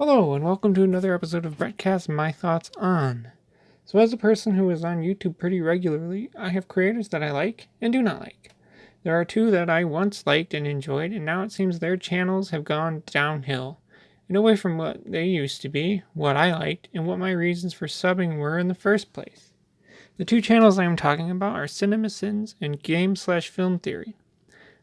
Hello, and welcome to another episode of Brettcast My Thoughts On. So, as a person who is on YouTube pretty regularly, I have creators that I like and do not like. There are two that I once liked and enjoyed, and now it seems their channels have gone downhill and away from what they used to be, what I liked, and what my reasons for subbing were in the first place. The two channels I am talking about are CinemaSins and Game/Film Theory.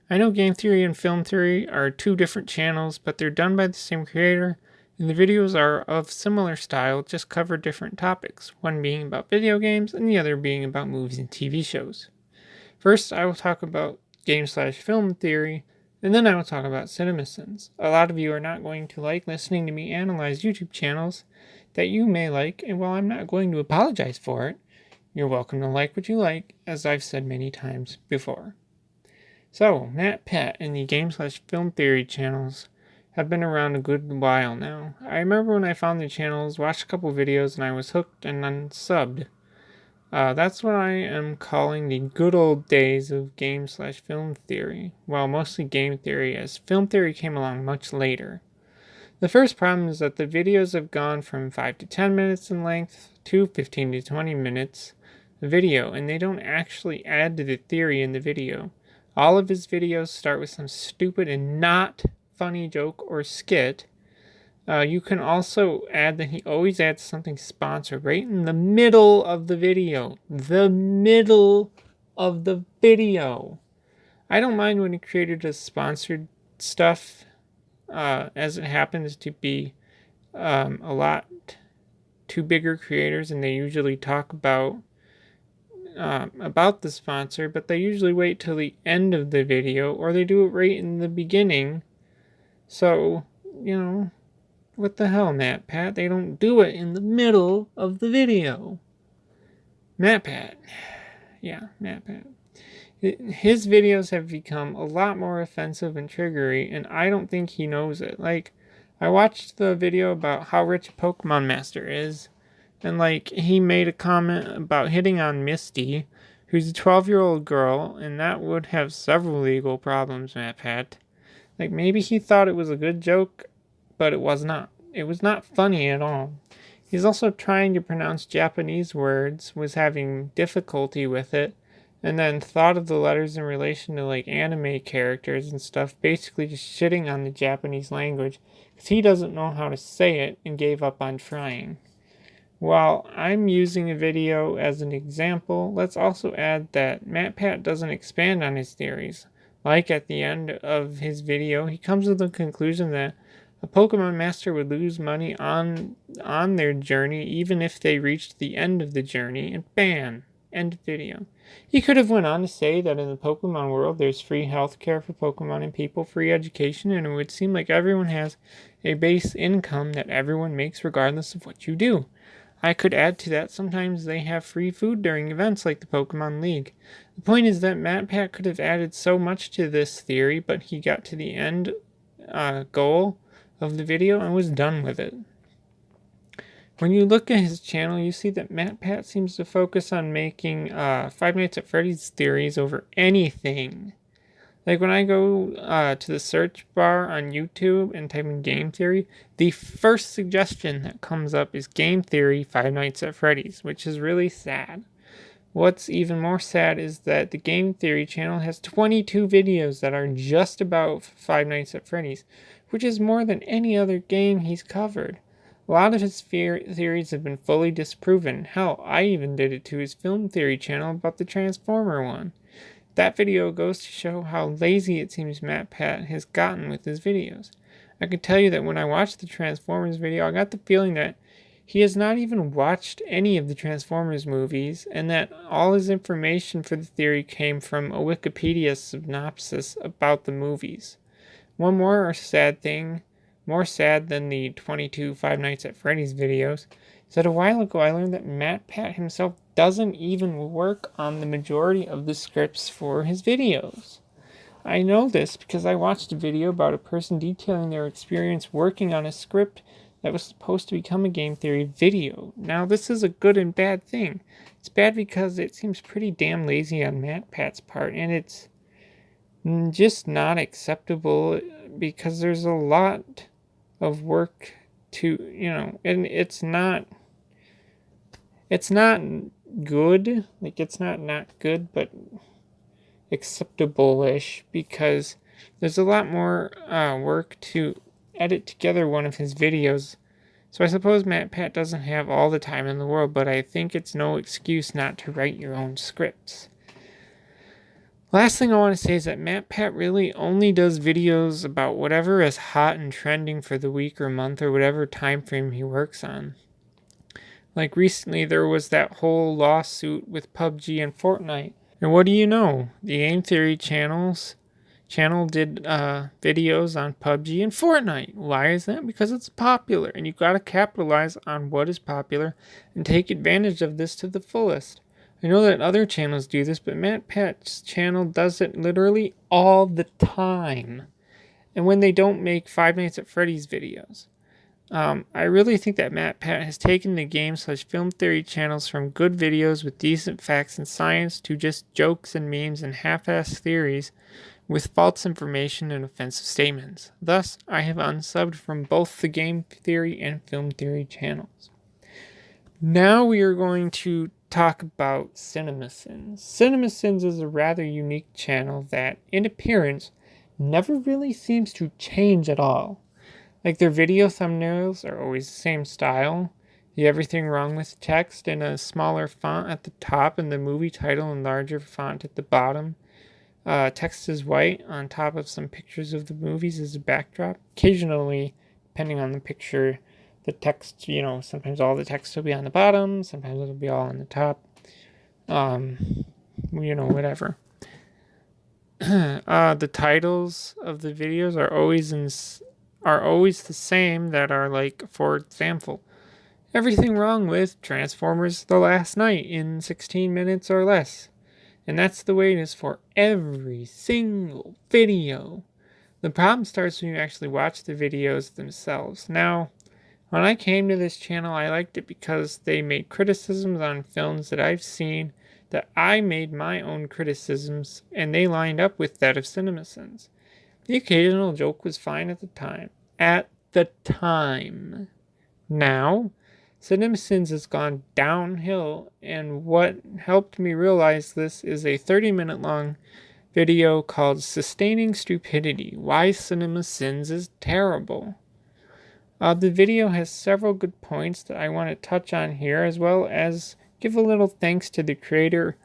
I know Game Theory and Film Theory are two different channels, but they're done by the same creator, and the videos are of similar style, just cover different topics, one being about video games and the other being about movies and TV shows. First, I will talk about Game/Film Theory, and then I will talk about CinemaSins. A lot of you are not going to like listening to me analyze YouTube channels that you may like, and while I'm not going to apologize for it, you're welcome to like what you like, as I've said many times before. So, MatPat and the Game/Film Theory channels have been around a good while now. I remember when I found the channels, watched a couple videos, and I was hooked and unsubbed. That's what I am calling the good old days of Game/Film Theory. Well, mostly Game Theory, as Film Theory came along much later. The first problem is that the videos have gone from 5 to 10 minutes in length to 15 to 20 minutes video, and they don't actually add to the theory in the video. All of his videos start with some stupid and not funny joke or skit. You can also add that he always adds something sponsored right in the middle of the video. The middle of the video. I don't mind when a creator does sponsored stuff, as it happens to be a lot to bigger creators, and they usually talk about the sponsor, but they usually wait till the end of the video, or they do it right in the beginning. So, what the hell, MatPat? They don't do it in the middle of the video. MatPat. Yeah, MatPat. His videos have become a lot more offensive and triggery, and I don't think he knows it. Like, I watched the video about how rich a Pokemon Master is, and he made a comment about hitting on Misty, who's a 12-year-old girl, and that would have several legal problems, MatPat. Maybe he thought it was a good joke, but it was not. It was not funny at all. He's also trying to pronounce Japanese words, was having difficulty with it, and then thought of the letters in relation to anime characters and stuff, basically just shitting on the Japanese language, because he doesn't know how to say it and gave up on trying. While I'm using a video as an example, let's also add that MatPat doesn't expand on his theories. At the end of his video, he comes to the conclusion that a Pokemon Master would lose money on their journey even if they reached the end of the journey, and bam, end of video. He could have went on to say that in the Pokemon world there's free healthcare for Pokemon and people, free education, and it would seem like everyone has a base income that everyone makes regardless of what you do. I could add to that sometimes they have free food during events like the Pokemon League. The point is that MatPat could have added so much to this theory, but he got to the end goal of the video and was done with it. When you look at his channel, you see that MatPat seems to focus on making Five Nights at Freddy's theories over anything. When I go to the search bar on YouTube and type in Game Theory, the first suggestion that comes up is Game Theory Five Nights at Freddy's, which is really sad. What's even more sad is that the Game Theory channel has 22 videos that are just about Five Nights at Freddy's, which is more than any other game he's covered. A lot of his theories have been fully disproven. Hell, I even did it to his Film Theory channel about the Transformer one. That video goes to show how lazy it seems MatPat has gotten with his videos. I can tell you that when I watched the Transformers video, I got the feeling that he has not even watched any of the Transformers movies, and that all his information for the theory came from a Wikipedia synopsis about the movies. One more sad thing, more sad than the 22 Five Nights at Freddy's videos, is that a while ago I learned that MatPat himself doesn't even work on the majority of the scripts for his videos. I know this because I watched a video about a person detailing their experience working on a script that was supposed to become a Game Theory video. Now, this is a good and bad thing. It's bad because it seems pretty damn lazy on MatPat's part, and it's just not acceptable because there's a lot of work to, and it's not good. Like, it's not good, but acceptable-ish, because there's a lot more work to edit together one of his videos. So I suppose MatPat doesn't have all the time in the world, but I think it's no excuse not to write your own scripts. Last thing I want to say is that MatPat really only does videos about whatever is hot and trending for the week or month or whatever time frame he works on. Like recently there was that whole lawsuit with PUBG and Fortnite. And what do you know? The Game Theory channel did videos on PUBG and Fortnite. Why is that? Because it's popular, and you gotta capitalize on what is popular and take advantage of this to the fullest. I know that other channels do this, but MatPat's channel does it literally all the time. And when they don't make Five Nights at Freddy's videos. I really think that MatPat has taken the game/film theory channels from good videos with decent facts and science to just jokes and memes and half-assed theories with false information and offensive statements. Thus, I have unsubbed from both the Game Theory and Film Theory channels. Now we are going to talk about CinemaSins. CinemaSins is a rather unique channel that, in appearance, never really seems to change at all. Like, their video thumbnails are always the same style. The everything wrong with text in a smaller font at the top and the movie title in larger font at the bottom. Text is white on top of some pictures of the movies as a backdrop. Occasionally, depending on the picture, the text, sometimes all the text will be on the bottom, sometimes it'll be all on the top. Whatever. The titles of the videos are always the same, that are like, for example, everything wrong with Transformers The Last Knight in 16 minutes or less. And that's the way it is for every single video. The problem starts when you actually watch the videos themselves. Now, when I came to this channel, I liked it because they made criticisms on films that I've seen, that I made my own criticisms, and they lined up with that of CinemaSins. The occasional joke was fine at the time. Now, CinemaSins has gone downhill, and what helped me realize this is a 30-minute long video called Sustaining Stupidity: Why CinemaSins is Terrible. The video has several good points that I want to touch on here, as well as give a little thanks to the creator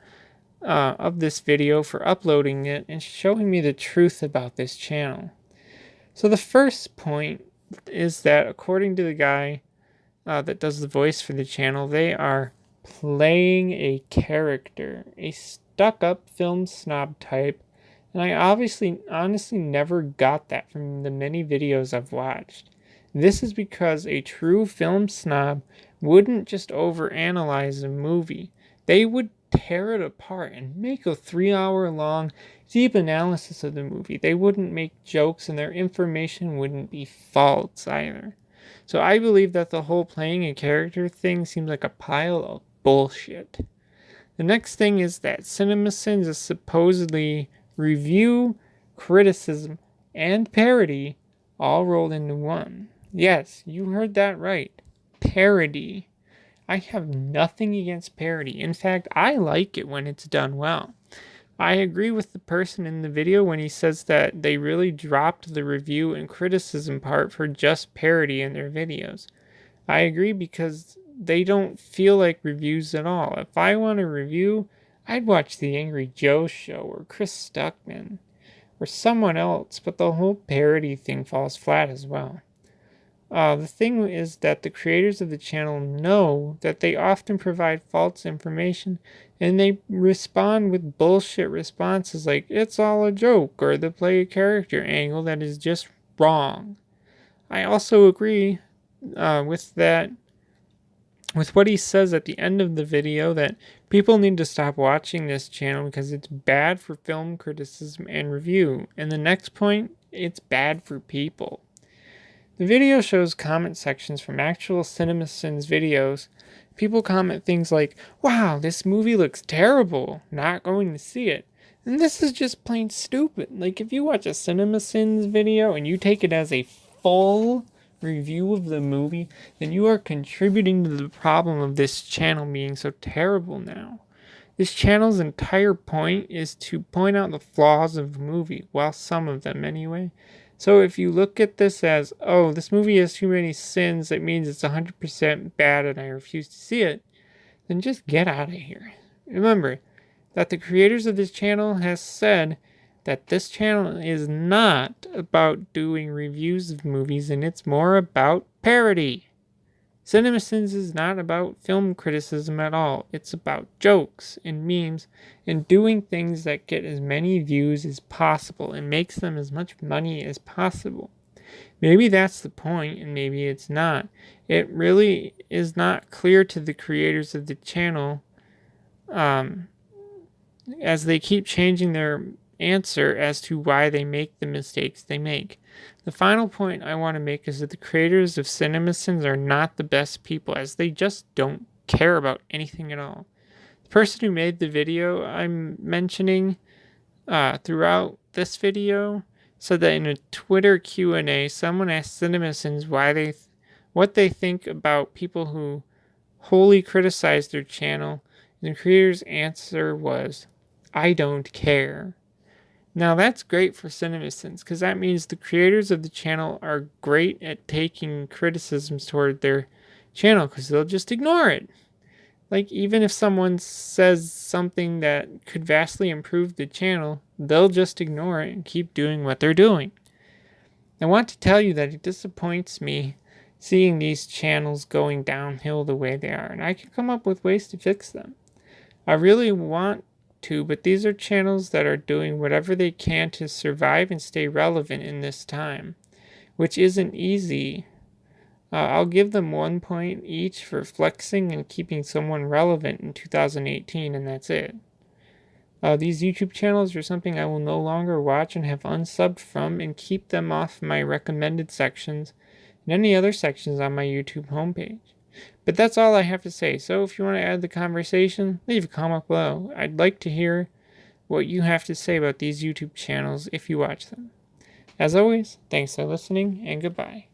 of this video for uploading it and showing me the truth about this channel. So the first point is that, according to the guy that does the voice for the channel, they are playing a character, a stuck-up film snob type, and I honestly never got that from the many videos I've watched. This is because a true film snob wouldn't just overanalyze a movie. They would tear it apart and make a 3-hour long deep analysis of the movie. They wouldn't make jokes, and their information wouldn't be false either. So I believe that the whole playing a character thing seems like a pile of bullshit. The next thing is that CinemaSins is supposedly review, criticism, and parody all rolled into one. Yes, you heard that right. Parody. I have nothing against parody. In fact, I like it when it's done well. I agree with the person in the video when he says that they really dropped the review and criticism part for just parody in their videos. I agree, because they don't feel like reviews at all. If I want a review, I'd watch The Angry Joe Show or Chris Stuckman or someone else, but the whole parody thing falls flat as well. The thing is that the creators of the channel know that they often provide false information, and they respond with bullshit responses like, it's all a joke, or the play a character angle that is just wrong. I also agree with what he says at the end of the video, that people need to stop watching this channel because it's bad for film criticism and review. And the next point, it's bad for people. The video shows comment sections from actual CinemaSins videos. People comment things like, wow, this movie looks terrible, not going to see it. And this is just plain stupid. Like, if you watch a CinemaSins video and you take it as a full review of the movie, then you are contributing to the problem of this channel being so terrible now. This channel's entire point is to point out the flaws of the movie, well, some of them anyway. So if you look at this as, oh, this movie has too many sins, it means it's 100% bad and I refuse to see it, then just get out of here. Remember that the creators of this channel has said that this channel is not about doing reviews of movies and it's more about parody. CinemaSins is not about film criticism at all. It's about jokes and memes and doing things that get as many views as possible and makes them as much money as possible. Maybe that's the point and maybe it's not. It really is not clear to the creators of the channel as they keep changing their answer as to why they make the mistakes they make. The final point I want to make is that the creators of CinemaSins are not the best people, as they just don't care about anything at all. The person who made the video I'm mentioning throughout this video said that in a Twitter Q&A, someone asked CinemaSins what they think about people who wholly criticize their channel, and the creator's answer was, "I don't care." Now that's great for CinemaSins, because that means the creators of the channel are great at taking criticisms toward their channel, because they'll just ignore it. Like, even if someone says something that could vastly improve the channel, they'll just ignore it and keep doing what they're doing. I want to tell you that it disappoints me seeing these channels going downhill the way they are, and I can come up with ways to fix them. I really want to, but these are channels that are doing whatever they can to survive and stay relevant in this time, which isn't easy. I'll give them 1 point each for flexing and keeping someone relevant in 2018, and that's it. These YouTube channels are something I will no longer watch and have unsubbed from, and keep them off my recommended sections and any other sections on my YouTube homepage. But that's all I have to say. So if you want to add the conversation, leave a comment below. I'd like to hear what you have to say about these YouTube channels if you watch them. As always, thanks for listening and goodbye.